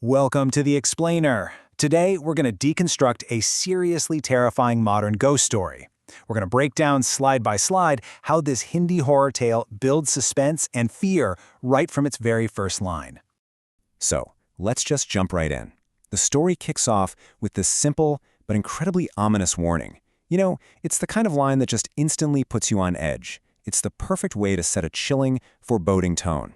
Welcome to The Explainer. Today, we're going to deconstruct a seriously terrifying modern ghost story. We're going to break down slide by slide how this Hindi horror tale builds suspense and fear right from its very first line. So, let's just jump right in. The story kicks off with this simple but incredibly ominous warning. You know, it's the kind of line that just instantly puts you on edge. It's the perfect way to set a chilling, foreboding tone.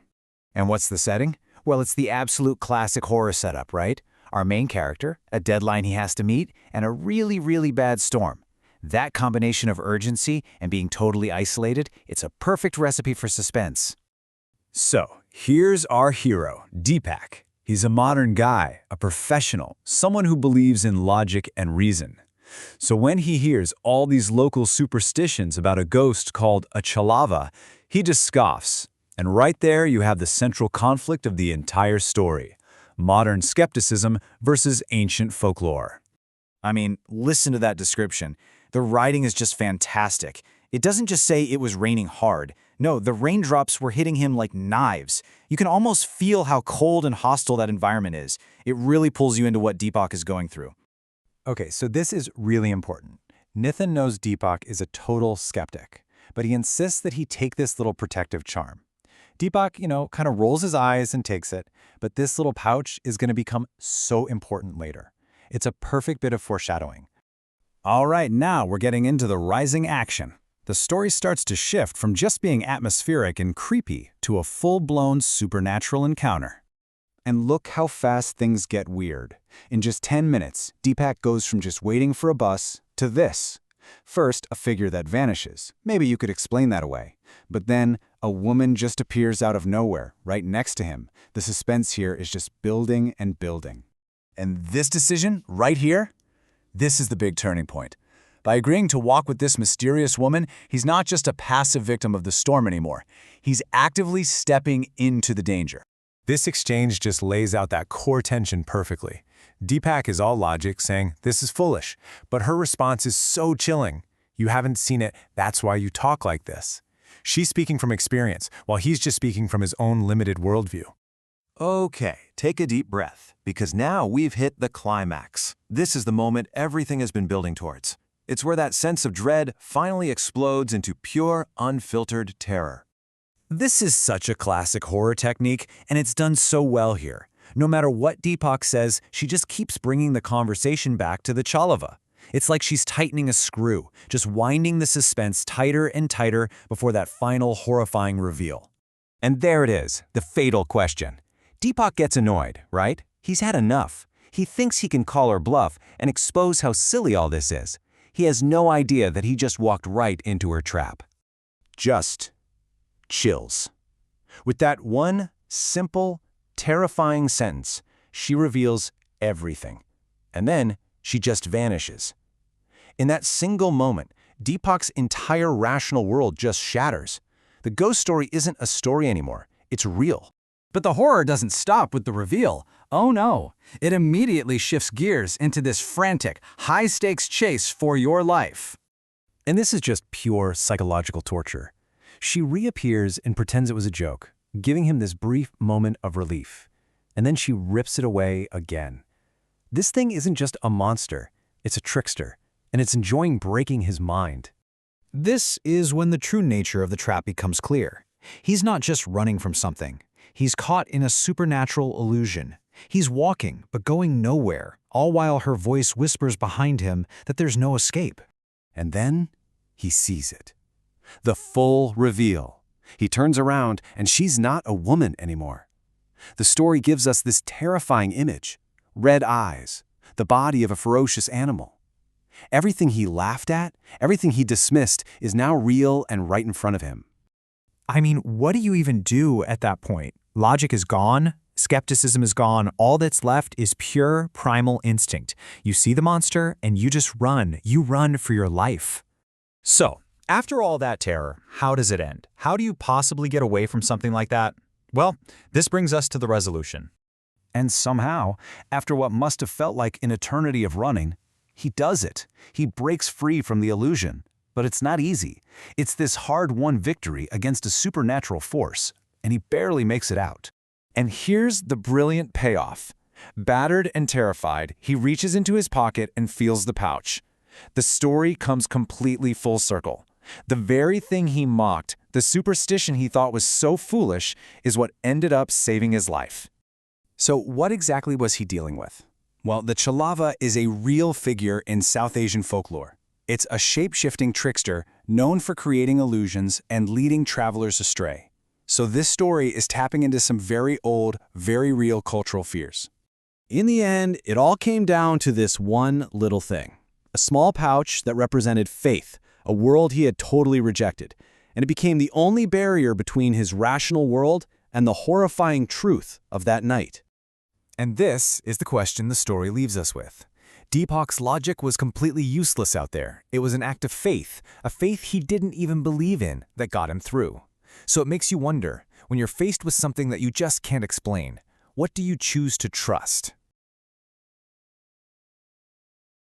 And what's the setting? Well, it's the absolute classic horror setup, right? Our main character, a deadline he has to meet, and a really bad storm. That combination of urgency and being totally isolated, it's a perfect recipe for suspense. So, here's our hero, Deepak. He's a modern guy, a professional, someone who believes in logic and reason. So when he hears all these local superstitions about a ghost called a Chalava, he just scoffs. And right there you have the central conflict of the entire story. Modern skepticism versus ancient folklore. I mean, listen to that description. The writing is just fantastic. It doesn't just say it was raining hard. No, the raindrops were hitting him like knives. You can almost feel how cold and hostile that environment is. It really pulls you into what Deepak is going through. Okay, so this is really important. Nithin knows Deepak is a total skeptic, but he insists that he take this little protective charm. Deepak, kind of rolls his eyes and takes it, but this little pouch is going to become so important later. It's a perfect bit of foreshadowing. All right, now we're getting into the rising action. The story starts to shift from just being atmospheric and creepy to a full-blown supernatural encounter. And look how fast things get weird. In just 10 minutes, Deepak goes from just waiting for a bus to this. First, a figure that vanishes. Maybe you could explain that away. But then, a woman just appears out of nowhere, right next to him. The suspense here is just building and building. And this decision, right here, this is the big turning point. By agreeing to walk with this mysterious woman, he's not just a passive victim of the storm anymore. He's actively stepping into the danger. This exchange just lays out that core tension perfectly. Deepak is all logic, saying, "This is foolish," but her response is so chilling. "You haven't seen it, that's why you talk like this." She's speaking from experience, while he's just speaking from his own limited worldview. Okay, take a deep breath, because now we've hit the climax. This is the moment everything has been building towards. It's where that sense of dread finally explodes into pure, unfiltered terror. This is such a classic horror technique, and it's done so well here. No matter what Deepak says, she just keeps bringing the conversation back to the Chalava. It's like she's tightening a screw, just winding the suspense tighter and tighter before that final horrifying reveal. And there it is, the fatal question. Deepak gets annoyed, right? He's had enough. He thinks he can call her bluff and expose how silly all this is. He has no idea that he just walked right into her trap. Just chills. With that one simple, terrifying sentence, she reveals everything. And then she just vanishes. In that single moment, Deepak's entire rational world just shatters. The ghost story isn't a story anymore. It's real. But the horror doesn't stop with the reveal. Oh no, it immediately shifts gears into this frantic, high-stakes chase for your life. And this is just pure psychological torture. She reappears and pretends it was a joke, giving him this brief moment of relief. And then she rips it away again. This thing isn't just a monster, it's a trickster, and it's enjoying breaking his mind. This is when the true nature of the trap becomes clear. He's not just running from something. He's caught in a supernatural illusion. He's walking, but going nowhere, all while her voice whispers behind him that there's no escape. And then he sees it. The full reveal. He turns around, and she's not a woman anymore. The story gives us this terrifying image. Red eyes, the body of a ferocious animal. Everything he laughed at, everything he dismissed, is now real and right in front of him. I mean, what do you even do at that point? Logic is gone, skepticism is gone, all that's left is pure primal instinct. You see the monster, and you just run. You run for your life. So, after all that terror, how does it end? How do you possibly get away from something like that? Well, this brings us to the resolution. And somehow, after what must have felt like an eternity of running, he does it. He breaks free from the illusion. But it's not easy. It's this hard-won victory against a supernatural force, and he barely makes it out. And here's the brilliant payoff. Battered and terrified, he reaches into his pocket and feels the pouch. The story comes completely full circle. The very thing he mocked, the superstition he thought was so foolish, is what ended up saving his life. So what exactly was he dealing with? Well, the Chalava is a real figure in South Asian folklore. It's a shape-shifting trickster known for creating illusions and leading travelers astray. So this story is tapping into some very old, very real cultural fears. In the end, it all came down to this one little thing. A small pouch that represented faith, a world he had totally rejected, and it became the only barrier between his rational world and the horrifying truth of that night. And this is the question the story leaves us with. Deepak's logic was completely useless out there. It was an act of faith, a faith he didn't even believe in, that got him through. So it makes you wonder, when you're faced with something that you just can't explain, what do you choose to trust?